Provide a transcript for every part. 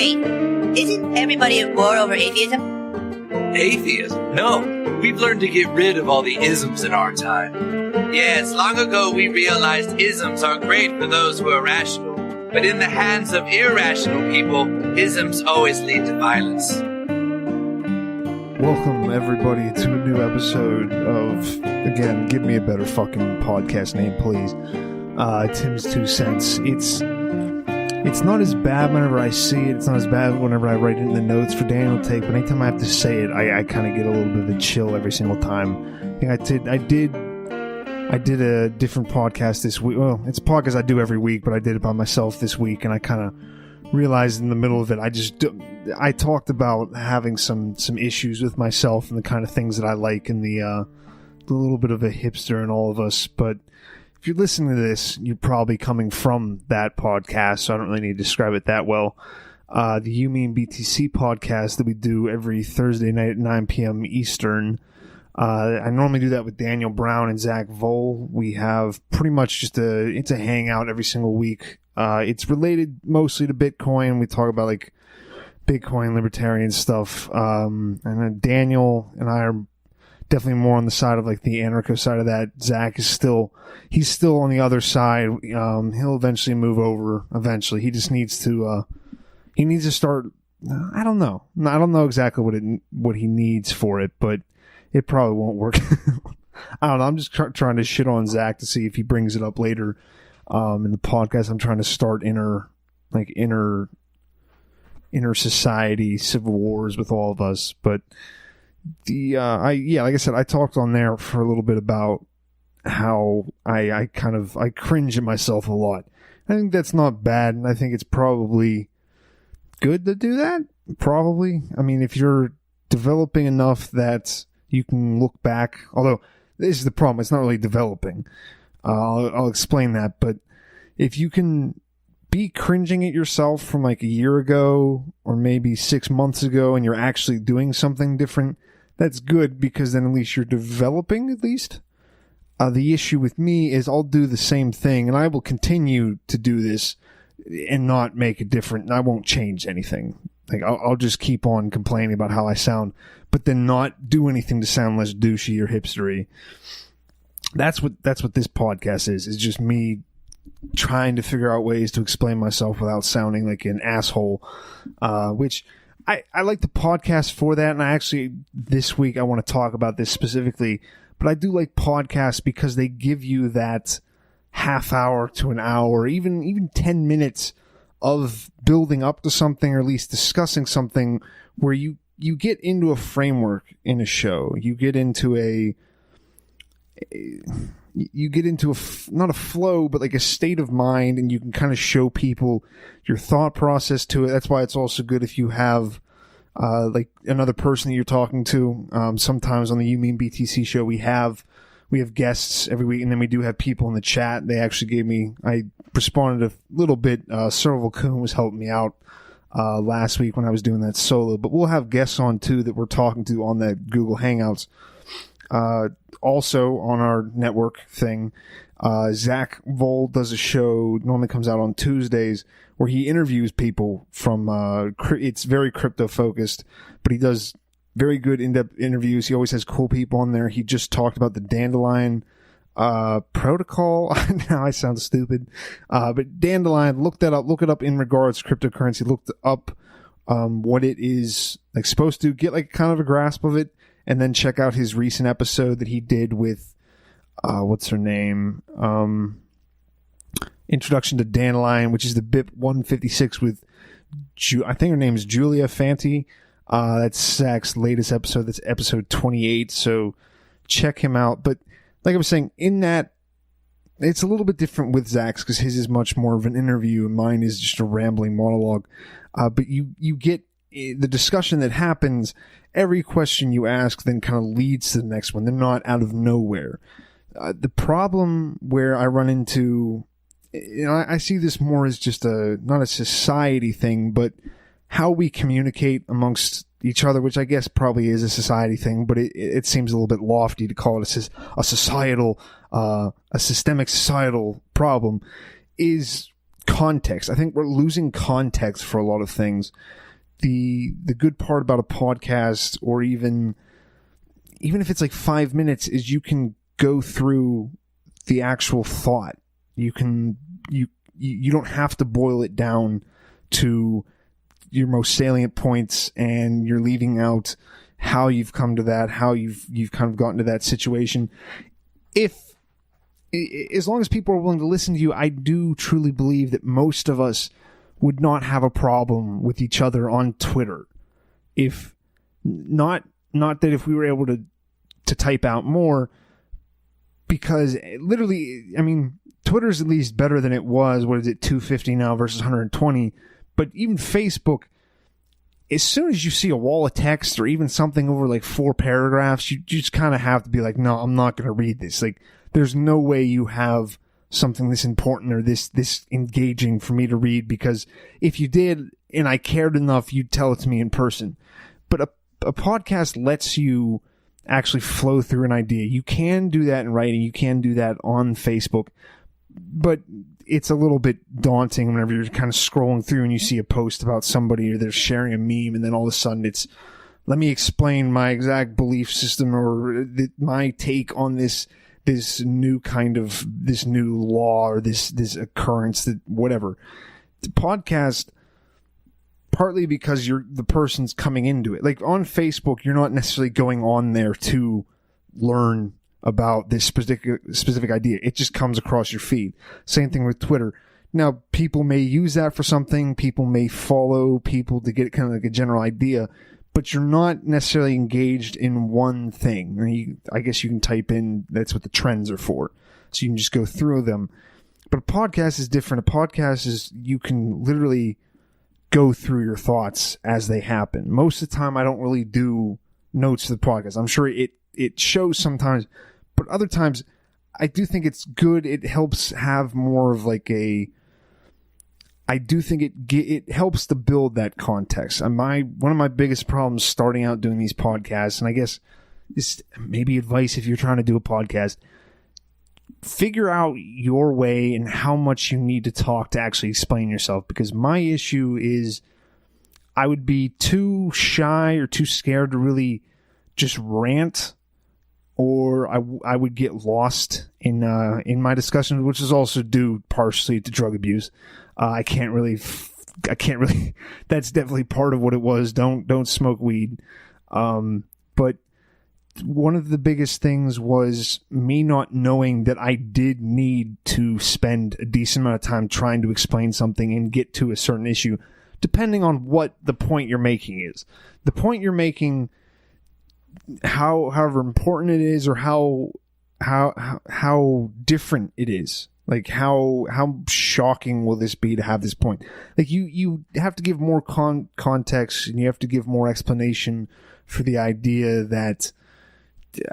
Wait, isn't everybody at war over atheism? Atheism? No, we've learned to get rid of all the isms in our time. Yes, long ago we realized isms are great for those who are rational, but in the hands of irrational people, isms always lead to violence. Welcome, everybody, to a new episode of, again, give me a better fucking podcast name, please. Tim's Two Cents. It's not as bad whenever I see it. It's not as bad whenever I write it in the notes for Daniel to take, but anytime I have to say it, I kind of get a little bit of a chill every single time. I think I did a different podcast this week. Well, it's a podcast I do every week, but I did it by myself this week, and I kind of realized in the middle of it, I talked about having some issues with myself and the kind of things that I like, and the little bit of a hipster in all of us. But if you're listening to this, you're probably coming from that podcast, so I don't really need to describe it that well. The YMB BTC podcast that we do every Thursday night at 9 p.m. Eastern. I normally do that with Daniel Brown and Zach Vole. We have pretty much just it's a hangout every single week. It's related mostly to Bitcoin. We talk about like Bitcoin libertarian stuff. And then Daniel and I are definitely more on the side of like the anarcho side of that. Zach is still on the other side. He'll eventually move over eventually. He just needs to start. I don't know exactly what he needs for it, but it probably won't work. I don't know. I'm just trying to shit on Zach to see if he brings it up later in the podcast. I'm trying to start inner society civil wars with all of us. But like I said, I talked on there for a little bit about how I cringe at myself a lot. I think that's not bad, and I think it's probably good to do that. Probably. I mean, if you're developing enough that you can look back, although this is the problem, it's not really developing. I'll explain that, but if you can be cringing at yourself from like a year ago or maybe 6 months ago and you're actually doing something different, that's good, because then at least you're developing at least. The issue with me is I'll do the same thing and I will continue to do this and not make it different, and I won't change anything. Like I'll just keep on complaining about how I sound, but then not do anything to sound less douchey or hipstery. That's what this podcast is. It's just me trying to figure out ways to explain myself without sounding like an asshole. Which I like the podcast for that, and I actually this week I want to talk about this specifically. But I do like podcasts because they give you that half hour to an hour, even 10 minutes of building up to something, or at least discussing something where you get into a framework in a show. You get into not a flow, but like a state of mind, and you can kind of show people your thought process to it. That's why it's also good if you have like another person that you're talking to. Sometimes on the YMB BTC show we have guests every week, and then we do have people in the chat. They actually I responded a little bit. Serval Kuhn was helping me out last week when I was doing that solo, but we'll have guests on too that we're talking to on that Google Hangouts. Also on our network thing, Zach Vole does a show, normally comes out on Tuesdays, where he interviews people from, it's very crypto focused, but he does very good in-depth interviews. He always has cool people on there. He just talked about the Dandelion protocol. Now I sound stupid. But Dandelion, look that up. Look it up in regards to cryptocurrency. Look up what it is like supposed to, get like kind of a grasp of it, and then check out his recent episode that he did with what's her name? Introduction to Dandelion, which is the BIP 156 with I think her name is Julia Fanti. That's Zach's latest episode. That's episode 28. So check him out. But like I was saying, in that, it's a little bit different with Zach's because his is much more of an interview and mine is just a rambling monologue. But you get the discussion that happens. Every question you ask then kind of leads to the next one. They're not out of nowhere. The problem where I run into, I see this more as just not a society thing, but how we communicate amongst each other, which I guess probably is a society thing, but it seems a little bit lofty to call it a societal, a systemic societal problem, is context. I think we're losing context for a lot of things. The good part about a podcast, or even if it's like 5 minutes, is you can go through the actual thought. You don't have to boil it down to your most salient points, and you're leaving out how you've come to that, how you've kind of gotten to that situation. As long as people are willing to listen to you, I do truly believe that most of us would not have a problem with each other on Twitter. If not that if we were able to type out more, because literally, I mean, Twitter's at least better than it was. What is it, 250 now versus 120? But even Facebook, as soon as you see a wall of text or even something over like 4 paragraphs, you just kind of have to be like, no, I'm not going to read this. Like, there's no way you have something this important or this engaging for me to read, because if you did and I cared enough, you'd tell it to me in person. But a podcast lets you actually flow through an idea. You can do that in writing. You can do that on Facebook. But it's a little bit daunting whenever you're kind of scrolling through and you see a post about somebody or they're sharing a meme, and then all of a sudden it's, let me explain my exact belief system or my take on this new kind of, this new law or this occurrence, that whatever. The podcast, partly because the person's coming into it. Like on Facebook, you're not necessarily going on there to learn about this specific idea. It just comes across your feed. Same thing with Twitter. Now, people may use that for something. People may follow people to get kind of like a general idea, but you're not necessarily engaged in one thing. I guess you can type in, that's what the trends are for. So you can just go through them. But a podcast is different. A podcast is, you can literally go through your thoughts as they happen. Most of the time, I don't really do notes to the podcast. I'm sure it shows sometimes, but other times I do think it's good. It helps have more of like I do think it helps to build that context. And one of my biggest problems starting out doing these podcasts, and I guess this maybe advice if you're trying to do a podcast, figure out your way and how much you need to talk to actually explain yourself. Because my issue is I would be too shy or too scared to really just rant, or I would get lost in my discussion, which is also due partially to drug abuse. I can't really. That's definitely part of what it was. Don't smoke weed. But one of the biggest things was me not knowing that I did need to spend a decent amount of time trying to explain something and get to a certain issue, depending on what the point you're making is. The point you're making, however important it is, or how different it is. Like how shocking will this be to have this point? Like you have to give more context, and you have to give more explanation for the idea that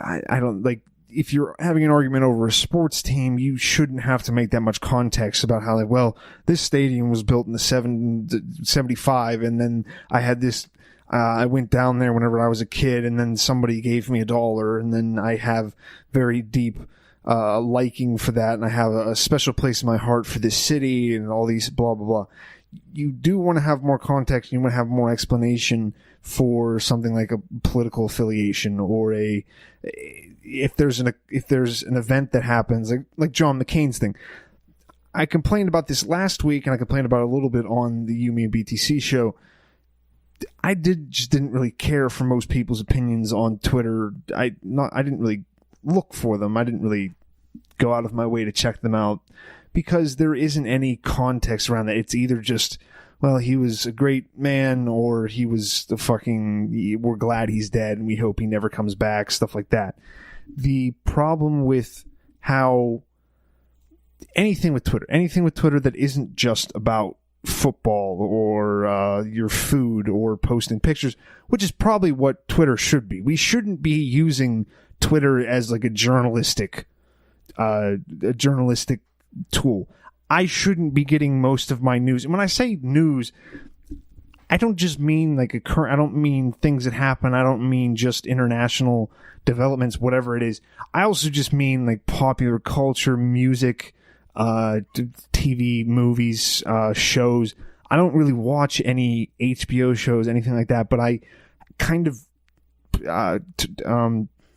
I don't like. If you're having an argument over a sports team, you shouldn't have to make that much context about how, like, well, this stadium was built in the 75, and then I had this. I went down there whenever I was a kid, and then somebody gave me $1, and then I have very deep liking for that, and I have a special place in my heart for this city, and all these blah blah blah. You do want to have more context, and you want to have more explanation for something like a political affiliation, or if there's an event that happens, like John McCain's thing. I complained about this last week, and I complained about it a little bit on the You Me and BTC show. I just didn't really care for most people's opinions on Twitter. I didn't really look for them. I didn't really go out of my way to check them out, because there isn't any context around that. It's either just, well, he was a great man, or he was we're glad he's dead and we hope he never comes back, stuff like that. The problem with anything with Twitter that isn't just about football or your food or posting pictures, which is probably what Twitter should be. We shouldn't be using Twitter as like a journalistic tool. I shouldn't be getting most of my news. And when I say news, I don't just mean like I don't mean things that happen. I don't mean just international developments, whatever it is. I also just mean like popular culture, music, TV, movies, shows. I don't really watch any HBO shows, anything like that, but I kind of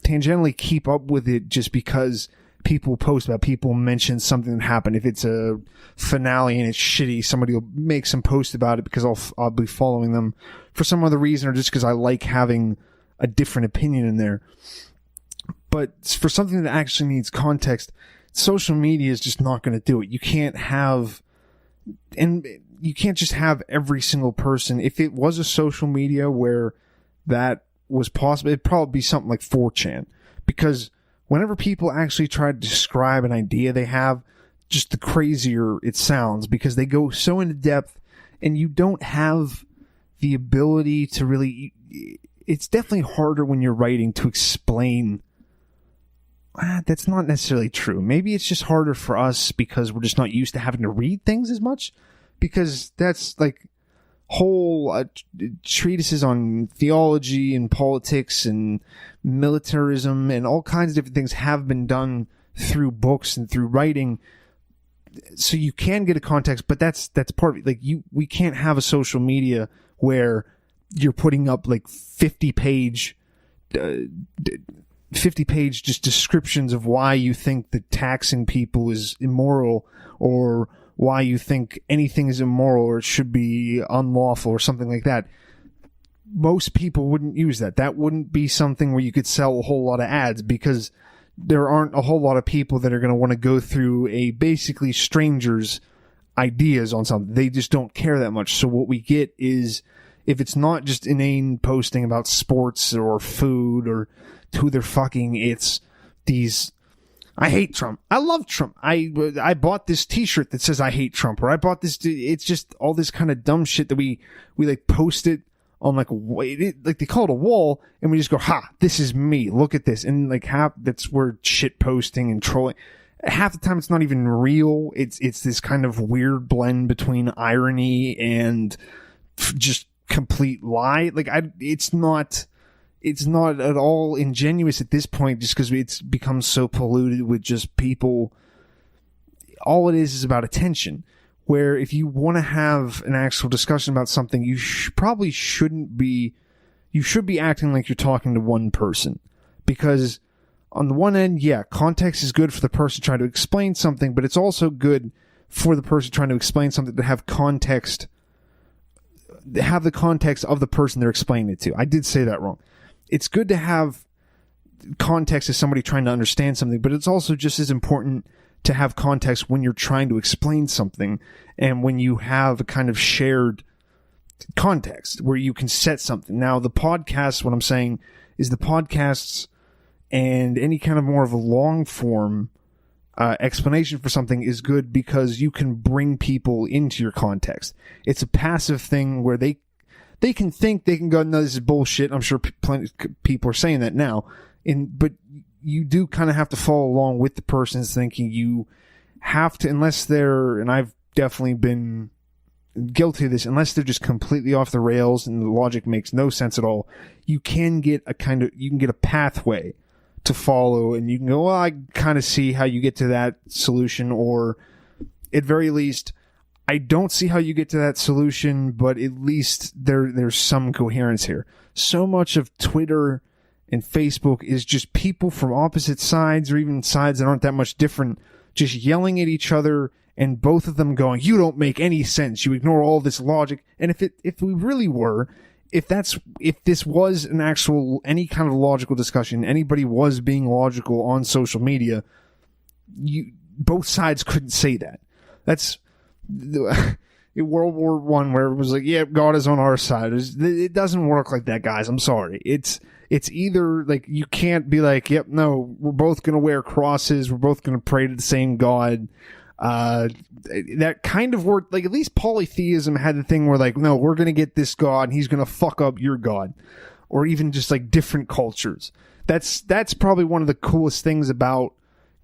tangentially keep up with it just because people post about, people mention something that happened. If it's a finale and it's shitty, somebody will make some post about it because I'll be following them for some other reason, or just because I like having a different opinion in there. But for something that actually needs context, social media is just not going to do it. You can't just have every single person. If it was a social media where that was possible, it'd probably be something like 4chan, because whenever people actually try to describe an idea they have, just the crazier it sounds, because they go so into depth, and you don't have the ability to really... It's definitely harder when you're writing to explain. That's not necessarily true. Maybe it's just harder for us because we're just not used to having to read things as much, because that's like whole treatises on theology and politics and militarism and all kinds of different things have been done through books and through writing, so you can get a context. But that's part of it. Like, we can't have a social media where you're putting up like 50 page just descriptions of why you think that taxing people is immoral, or why you think anything is immoral or it should be unlawful or something like that. Most people wouldn't use that. That wouldn't be something where you could sell a whole lot of ads, because there aren't a whole lot of people that are going to want to go through a basically stranger's ideas on something. They just don't care that much. So what we get is, if it's not just inane posting about sports or food or who they're fucking, it's these... I hate Trump. I love Trump. I bought this t-shirt that says I hate Trump, or I bought this... It's just all this kind of dumb shit that we like post it on like they call it a wall, and we just go, ha, this is me, look at this. And like that's where shit posting and trolling... Half the time it's not even real. It's this kind of weird blend between irony and just complete lie. Like, it's not at all ingenuous at this point, just because it's become so polluted with just people. All it is about attention, where if you want to have an actual discussion about something, you probably shouldn't be... You should be acting like you're talking to one person, because on the one end, yeah, context is good for the person trying to explain something, but it's also good for the person trying to explain something to have context, have the context of the person they're explaining it to. I did say that wrong. It's good to have context as somebody trying to understand something, but it's also just as important to have context when you're trying to explain something, and when you have a kind of shared context where you can set something. Now, the podcast, what I'm saying is the podcasts and any kind of more of a long form explanation for something is good, because you can bring people into your context. It's a passive thing where they can think, they can go, no, this is bullshit. I'm sure plenty of people are saying that now. But you do kind of have to follow along with the person's thinking. You have to, unless they're, and I've definitely been guilty of this, unless they're just completely off the rails and the logic makes no sense at all, you can get a pathway to follow, and you can go, well, I kind of see how you get to that solution, or at very least, I don't see how you get to that solution, but at least there's some coherence here. So much of Twitter and Facebook is just people from opposite sides, or even sides that aren't that much different, just yelling at each other, and both of them going, you don't make any sense, you ignore all this logic. And if we really were, if this was an actual, any kind of logical discussion, anybody was being logical on social media, both sides couldn't say that. That's in World War I, where it was like, yeah, God is on our side. It doesn't work like that, guys. I'm sorry. It's either like, you can't be like, yep, no, we're both going to wear crosses, we're both going to pray to the same God. That kind of worked. Like, at least polytheism had the thing where, like, no, we're going to get this God and he's going to fuck up your God. Or even just like different cultures. That's probably one of the coolest things about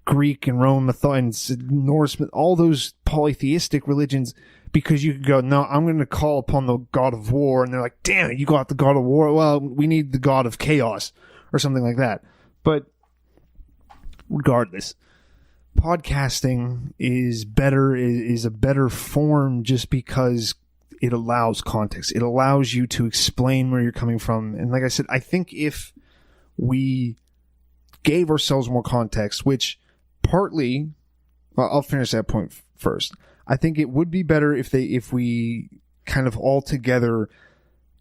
Greek and Roman mythology and Norse, all those polytheistic religions, because you could go, no, I'm going to call upon the God of war, and they're like, damn it, you got the God of war. Well, we need the God of chaos or something like that. But regardless, podcasting is better, is a better form just because it allows context. It allows you to explain where you're coming from. And like I said, I think if we gave ourselves more context, which partly, well, I'll finish that point first. I think it would be better if we kind of all together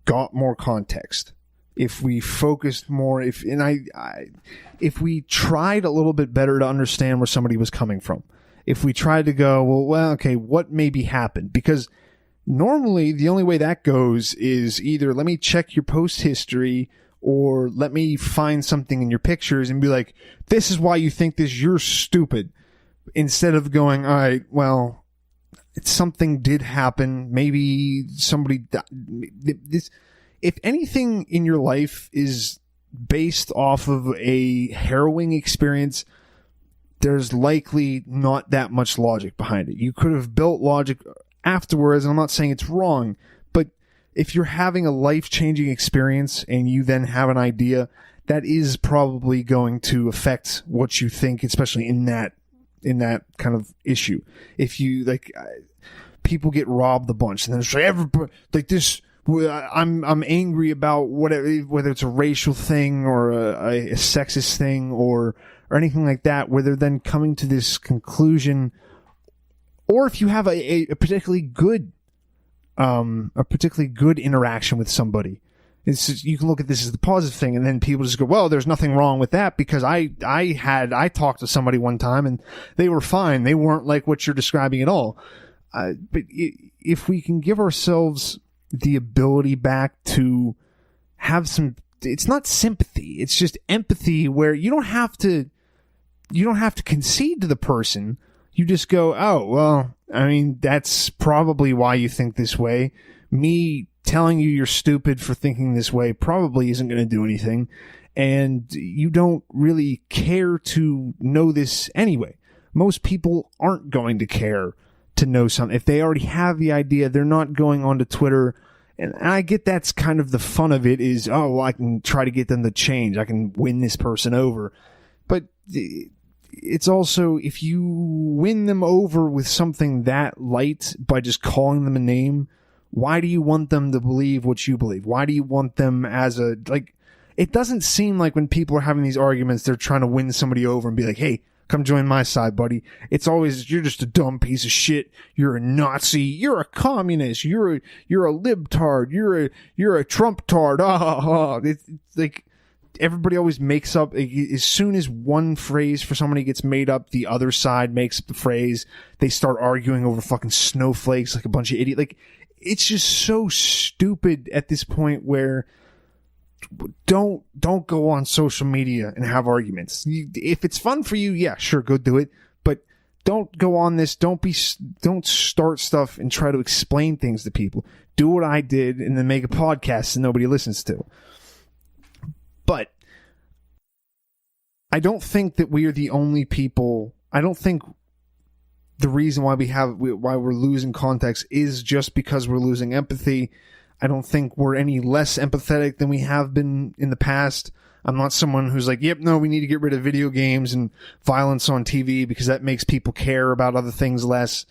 got more context. If we focused more, if we tried a little bit better to understand where somebody was coming from. If we tried to go, well, okay, what maybe happened? Because normally the only way that goes is either let me check your post history or let me find something in your pictures and be like, this is why you think this, you're stupid. Instead of going, all right, well, something did happen. Maybe somebody this. If anything in your life is based off of a harrowing experience, there's likely not that much logic behind it. You could have built logic afterwards, and I'm not saying it's wrong, but if you're having a life-changing experience and you then have an idea, that is probably going to affect what you think, especially in that kind of issue. If you, like, people get robbed a bunch, and then it's like, everybody, like this, I'm angry about whether it's a racial thing or a sexist thing or anything like that, where they're then coming to this conclusion. Or if you have a particularly good interaction with somebody, it's just, you can look at this as the positive thing, and then people just go, well, there's nothing wrong with that because I talked to somebody one time and they were fine. They weren't like what you're describing at all. But if we can give ourselves the ability back to have some, it's not sympathy, it's just empathy, where you don't have to concede to the person. You just go, oh, well, I mean, that's probably why you think this way. Me telling you you're stupid for thinking this way probably isn't going to do anything. And you don't really care to know this anyway. Most people aren't going to care to know something. If they already have the idea, they're not going onto Twitter. And I get that's kind of the fun of it is, oh, well, I can try to get them to change. I can win this person over. But it's also, if you win them over with something that light by just calling them a name, why do you want them to believe what you believe? Why do you want them as a, like, it doesn't seem like when people are having these arguments, they're trying to win somebody over and be like, hey, come join my side, buddy. It's always, you're just a dumb piece of shit. You're a Nazi. You're a communist. You're a libtard. You're a Trump-tard. It's like, everybody always makes up, as soon as one phrase for somebody gets made up, the other side makes up the phrase. They start arguing over fucking snowflakes like a bunch of idiots. Like, it's just so stupid at this point where don't go on social media and have arguments. If it's fun for you, yeah, sure, go do it. But don't go on this. Don't start stuff and try to explain things to people. Do what I did and then make a podcast that nobody listens to. But I don't think that we are the only people. I don't think the reason why we're losing context is just because we're losing empathy. I don't think we're any less empathetic than we have been in the past. I'm not someone who's like, yep, no, we need to get rid of video games and violence on TV because that makes people care about other things less.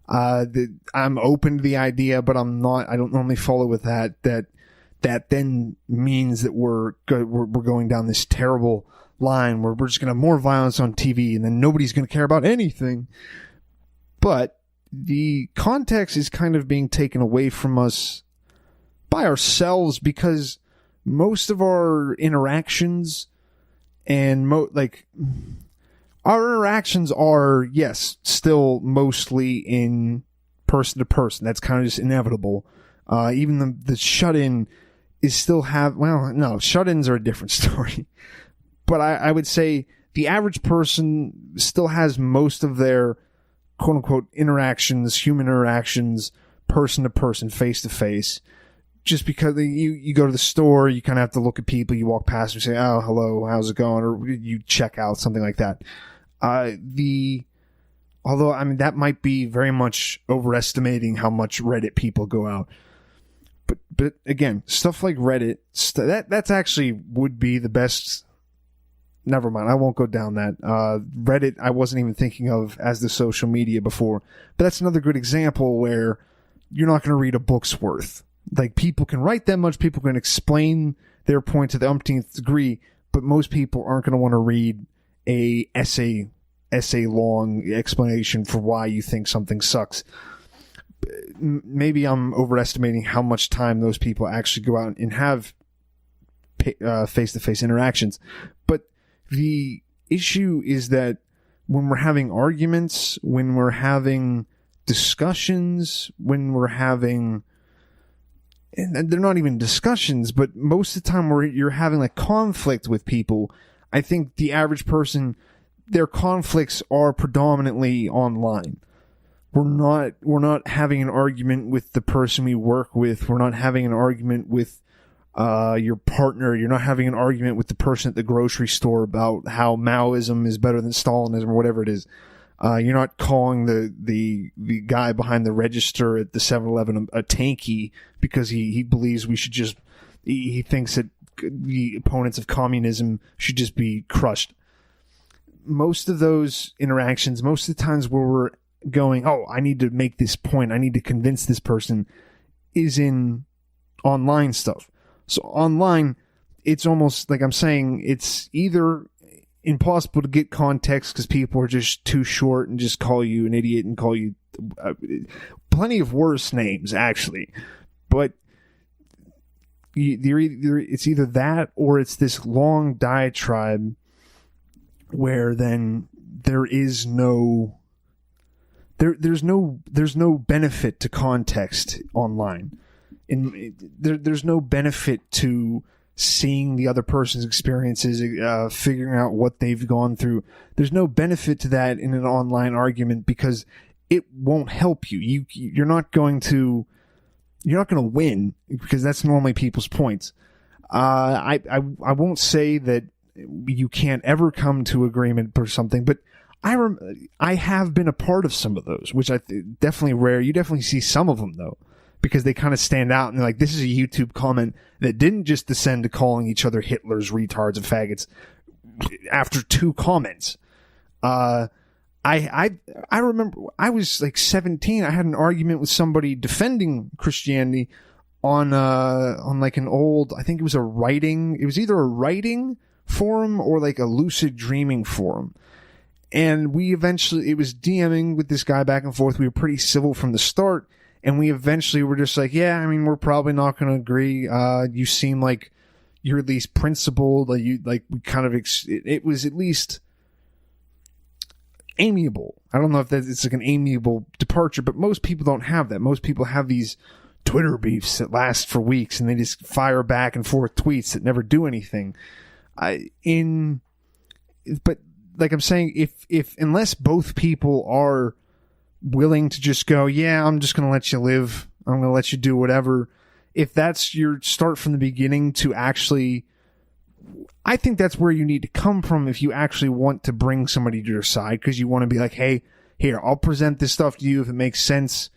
I'm open to the idea, but I'm not. I don't normally follow with that then means that we're going down this terrible line where we're just going to have more violence on TV and then nobody's going to care about anything. But the context is kind of being taken away from us by ourselves because most of our interactions and our interactions are, yes, still mostly in person to person. That's kind of just inevitable. Even the shut-in is still shut-ins are a different story. But I would say the average person still has most of their quote-unquote interactions, human interactions, person to person, face to face. Just because you go to the store, you kind of have to look at people, you walk past and say, oh, hello, how's it going? Or you check out, something like that. Although, I mean, that might be very much overestimating how much Reddit people go out. But again, stuff like Reddit, that's actually would be the best never mind. I won't go down that. Reddit, I wasn't even thinking of as the social media before. But that's another good example where you're not going to read a book's worth. Like, people can write that much, people can explain their point to the umpteenth degree, but most people aren't going to want to read a essay long explanation for why you think something sucks. Maybe I'm overestimating how much time those people actually go out and have face-to-face interactions. But the issue is that when we're having arguments, when we're having discussions, when we're having, and they're not even discussions, but most of the time where you're having like conflict with people, I think the average person, their conflicts are predominantly online. We're not having an argument with the person we work with. We're not having an argument with your partner. You're not having an argument with the person at the grocery store about how Maoism is better than Stalinism or whatever it is. You're not calling the guy behind the register at the 7-Eleven a tanky because he believes we should just, he thinks that the opponents of communism should just be crushed. Most of those interactions, most of the times where we're going, oh, I need to make this point, I need to convince this person, is in online stuff. So online, it's almost like I'm saying, it's either impossible to get context because people are just too short and just call you an idiot and call you plenty of worse names, actually. But it's either that or it's this long diatribe where then there is no there's no benefit to context online. There's no benefit to seeing the other person's experiences, figuring out what they've gone through. There's no benefit to that in an online argument because it won't help you. You're not going to win because that's normally people's points. I won't say that you can't ever come to agreement or something, but I have been a part of some of those, which definitely rare. You definitely see some of them though, because they kind of stand out and they're like, this is a YouTube comment that didn't just descend to calling each other Hitlers, retards, and faggots after 2 comments. I remember I was like 17. I had an argument with somebody defending Christianity on like an old, I think it was either a writing forum or like a lucid dreaming forum. And it was DMing with this guy back and forth. We were pretty civil from the start. And we eventually were just like, yeah, I mean, we're probably not going to agree. You seem like you're at least principled. It was at least amiable. I don't know if it's like an amiable departure, but most people don't have that. Most people have these Twitter beefs that last for weeks and they just fire back and forth tweets that never do anything. But like I'm saying, if unless both people are willing to just go, yeah, I'm just going to let you live, I'm going to let you do whatever, if that's your start from the beginning to actually, I think that's where you need to come from if you actually want to bring somebody to your side, because you want to be like, hey, here, I'll present this stuff to you. If it makes sense,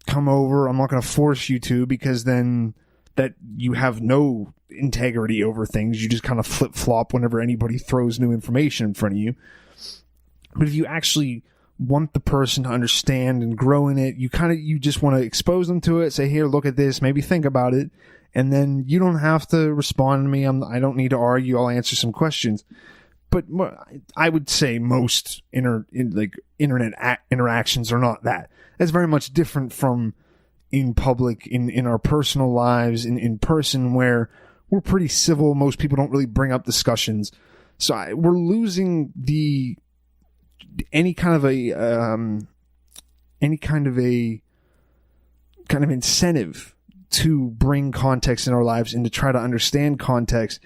come over. I'm not going to force you to, because then that you have no integrity over things. You just kind of flip-flop whenever anybody throws new information in front of you. But if you actually want the person to understand and grow in it, you just want to expose them to it, say, here, look at this, maybe think about it, and then you don't have to respond to me. I don't need to argue. I'll answer some questions. But I would say most internet interactions are not that. That's very much different from in public, in our personal lives, in person, where we're pretty civil. Most people don't really bring up discussions. So we're losing any kind of incentive to bring context in our lives and to try to understand context.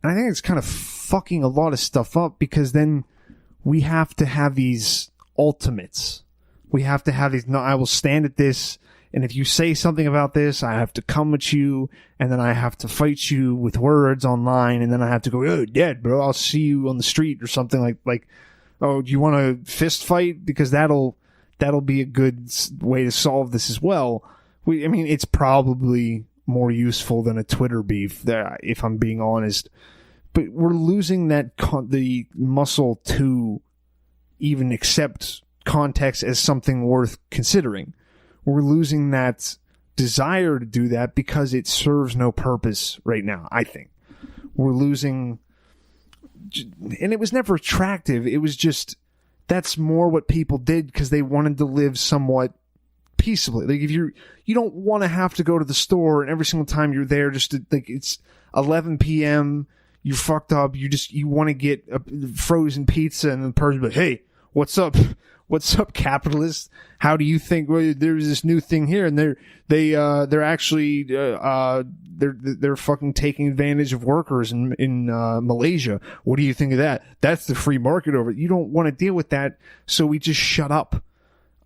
And I think it's kind of fucking a lot of stuff up, because then we have to have these ultimates. We have to have these, no, I will stand at this, and if you say something about this, I have to come at you, and then I have to fight you with words online, and then I have to go, oh, dead, bro, I'll see you on the street, or something like, oh, do you want to fist fight? Because that'll be a good way to solve this as well. It's probably more useful than a Twitter beef, if I'm being honest. but we're losing the muscle to even accept context as something worth considering. We're losing that desire to do that because it serves no purpose right now, I think. We're losing, and it was never attractive. It was just, that's more what people did because they wanted to live somewhat peaceably. Like, if you don't want to have to go to the store and every single time you're there, just to, like, it's 11 p.m., you're fucked up, you want to get a frozen pizza, and the person be like, hey, what's up? What's up, capitalist? How do you think? Well, there's this new thing here, and they're actually they're fucking taking advantage of workers in Malaysia. What do you think of that? That's the free market over it. You don't want to deal with that, so we just shut up.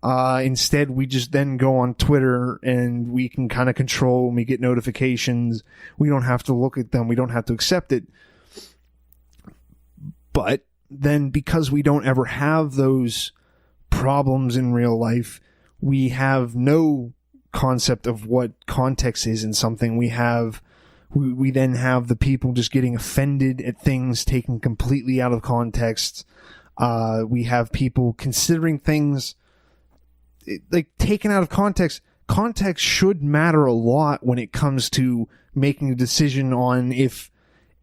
Instead, we just then go on Twitter, and we can kind of control when we get notifications. We don't have to look at them. We don't have to accept it. But then, because we don't ever have those problems in real life, we have no concept of what context is in something. We then have the people just getting offended at things taken completely out of context. We have people considering things like taken out of context. Context should matter a lot when it comes to making a decision on if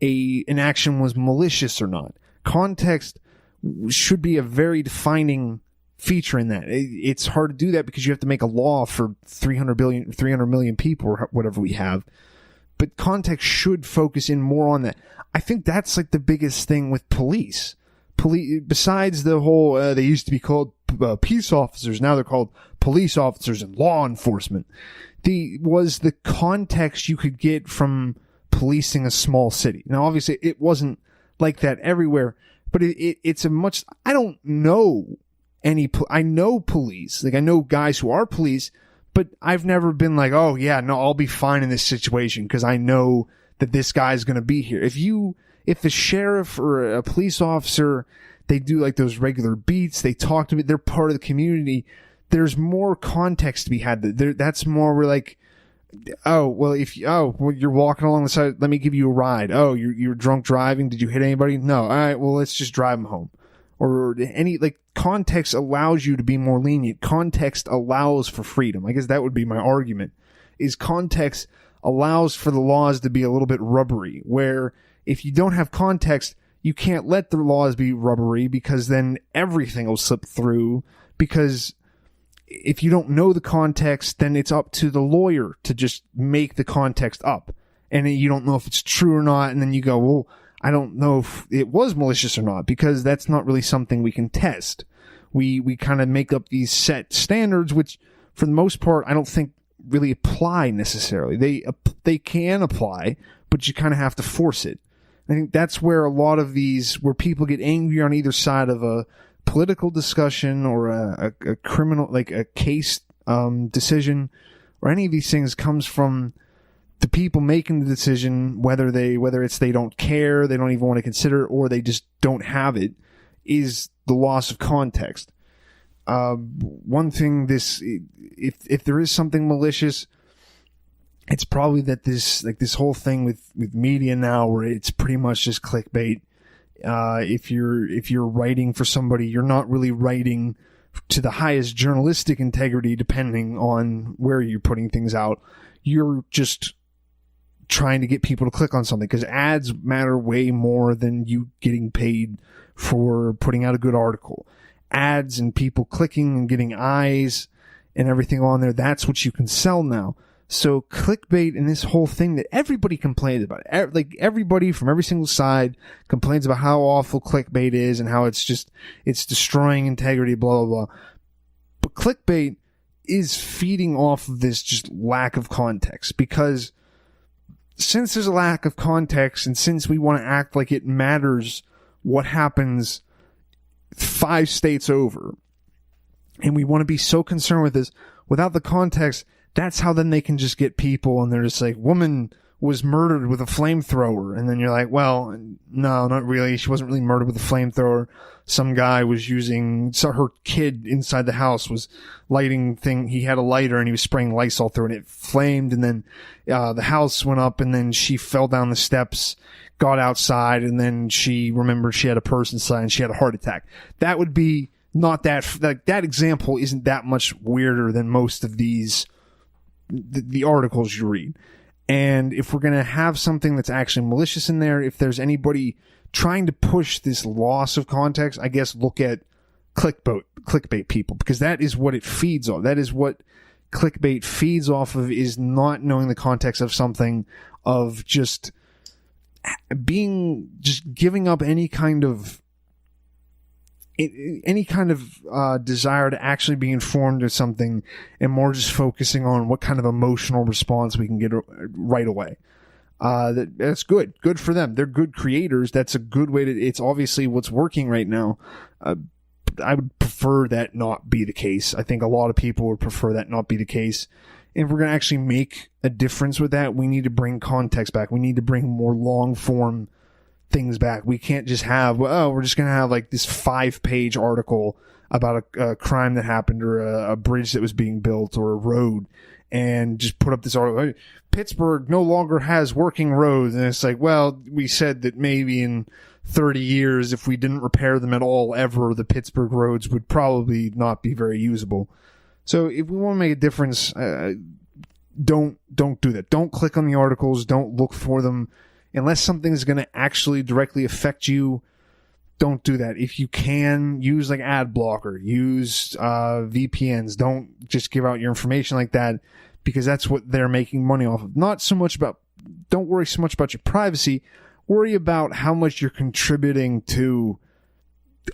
an action was malicious or not. Context should be a very defining feature in that. It's hard to do that because you have to make a law for 300 million people or whatever we have. But context should focus in more on that. I think that's like the biggest thing with police. Besides the whole, they used to be called peace officers, now they're called police officers and law enforcement. Was the context you could get from policing a small city. Now, obviously, it wasn't like that everywhere, but it's a much, I don't know I know police, like I know guys who are police, but I've never been like, oh yeah, no, I'll be fine in this situation because I know that this guy's going to be here. If a sheriff or a police officer, they do like those regular beats, they talk to me, they're part of the community, there's more context to be had. That's more, we're like, oh, well, you're walking along the side, let me give you a ride. Oh, you're drunk driving, did you hit anybody? No. All right, well, let's just drive them home. Or any, like, context allows you to be more lenient. Context allows for freedom. I guess that would be my argument, is context allows for the laws to be a little bit rubbery, where if you don't have context, you can't let the laws be rubbery because then everything will slip through, because if you don't know the context, then it's up to the lawyer to just make the context up. And you don't know if it's true or not, and then you go, well, I don't know if it was malicious or not, because that's not really something we can test. We kind of make up these set standards, which for the most part, I don't think really apply necessarily. They can apply, but you kind of have to force it. I think that's where a lot of where people get angry on either side of a political discussion or a criminal, like a case decision, or any of these things, comes from the people making the decision, whether it's they don't care, they don't even want to consider it, or they just don't have it, is the loss of context. One thing, if there is something malicious, it's probably that this whole thing with media now, where it's pretty much just clickbait. If you're writing for somebody, you're not really writing to the highest journalistic integrity, depending on where you're putting things out. You're just trying to get people to click on something, because ads matter way more than you getting paid for putting out a good article. Ads and people clicking and getting eyes and everything on there, that's what you can sell now. So clickbait and this whole thing that everybody complains about, like everybody from every single side complains about how awful clickbait is and how it's destroying integrity, blah, blah, blah. But clickbait is feeding off of this just lack of context, because since there's a lack of context, and since we want to act like it matters what happens 5 states over, and we want to be so concerned with this without the context, that's how then they can just get people, and they're just like, woman was murdered with a flamethrower. And then you're like, well, no, not really. She wasn't really murdered with a flamethrower. Some guy was so her kid inside the house was he had a lighter and he was spraying Lysol through it, and it flamed, and then the house went up, and then she fell down the steps, got outside, and then she remembered she had a purse inside and she had a heart attack. That would be not that example isn't that much weirder than most of these the articles you read. And if we're going to have something that's actually malicious in there, if there's anybody trying to push this loss of context, I guess look at clickbait people, because that is what it feeds on. That is what clickbait feeds off of, is not knowing the context of something, of just giving up any kind of desire to actually be informed of something, and more just focusing on what kind of emotional response we can get right away. That's good for them. They're good creators. That's a good way it's obviously what's working right now. I would prefer that not be the case. I think a lot of people would prefer that not be the case. And if we're going to actually make a difference with that, we need to bring context back. We need to bring more long form things back. We can't just have, we're just going to have like this 5-page article about a crime that happened, or a bridge that was being built, or a road, and just put up this article. Hey, Pittsburgh no longer has working roads. And it's like, well, we said that maybe in 30 years, if we didn't repair them at all ever, the Pittsburgh roads would probably not be very usable. So if we want to make a difference, don't do that. Don't click on the articles. Don't look for them. Unless something is going to actually directly affect you, don't do that. If you can, use like ad blocker, use VPNs. Don't just give out your information like that, because that's what they're making money off of. Don't worry so much about your privacy. Worry about how much you're contributing to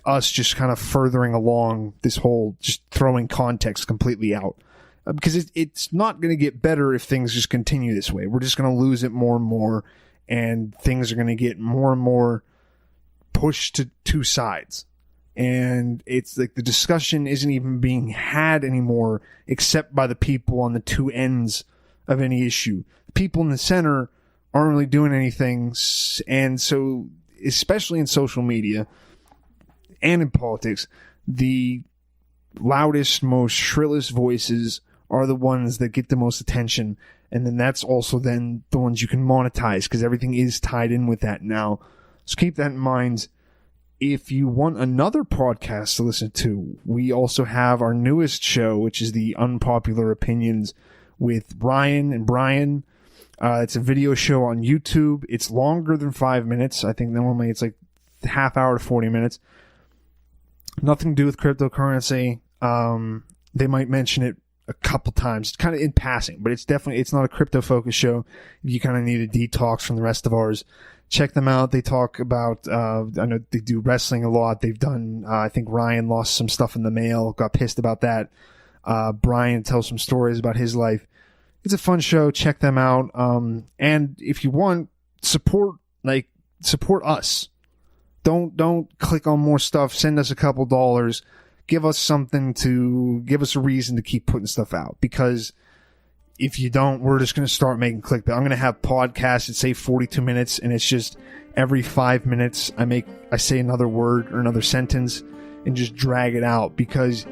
us just kind of furthering along this whole just throwing context completely out. Because it's not going to get better if things just continue this way. We're just going to lose it more and more, and things are going to get more and more pushed to two sides. And it's like the discussion isn't even being had anymore, except by the people on the two ends of any issue. The people in the center aren't really doing anything. And so, especially in social media and in politics, the loudest, most shrillest voices are the ones that get the most attention. And then that's also then the ones you can monetize, because everything is tied in with that now. So keep that in mind. If you want another podcast to listen to, we also have our newest show, which is the Unpopular Opinions with Ryan and Brian. It's a video show on YouTube. It's longer than 5 minutes. I think normally it's like half hour to 40 minutes. Nothing to do with cryptocurrency. They might mention it a couple times, kind of in passing, but it's not a crypto focused show. You kind of need a detox from the rest of ours. Check them out. They talk about, I know they do wrestling a lot. They've done, I think Ryan lost some stuff in the mail, got pissed about that. Brian tells some stories about his life. It's a fun show. Check them out. And if you want, support us. Don't click on more stuff. Send us a couple dollars. Give us give us a reason to keep putting stuff out, because if you don't, we're just going to start making clickbait. I'm going to have podcasts that say 42 minutes, and it's just every 5 minutes I say another word or another sentence and just drag it out. Because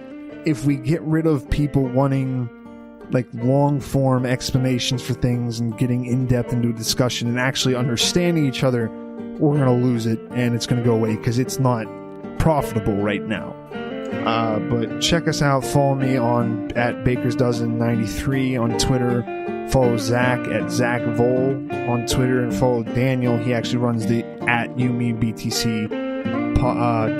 if we get rid of people wanting like long form explanations for things and getting in depth into a discussion and actually understanding each other, we're going to lose it, and it's going to go away because it's not profitable right now. But check us out. Follow me at Baker's Dozen 93 on Twitter. Follow Zach at Zach Vol on Twitter, and follow Daniel. He actually runs the at YMB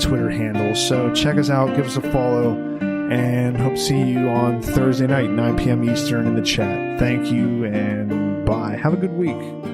Twitter handle. So check us out. Give us a follow, and hope to see you on Thursday night, 9 p.m. Eastern in the chat. Thank you, and bye. Have a good week.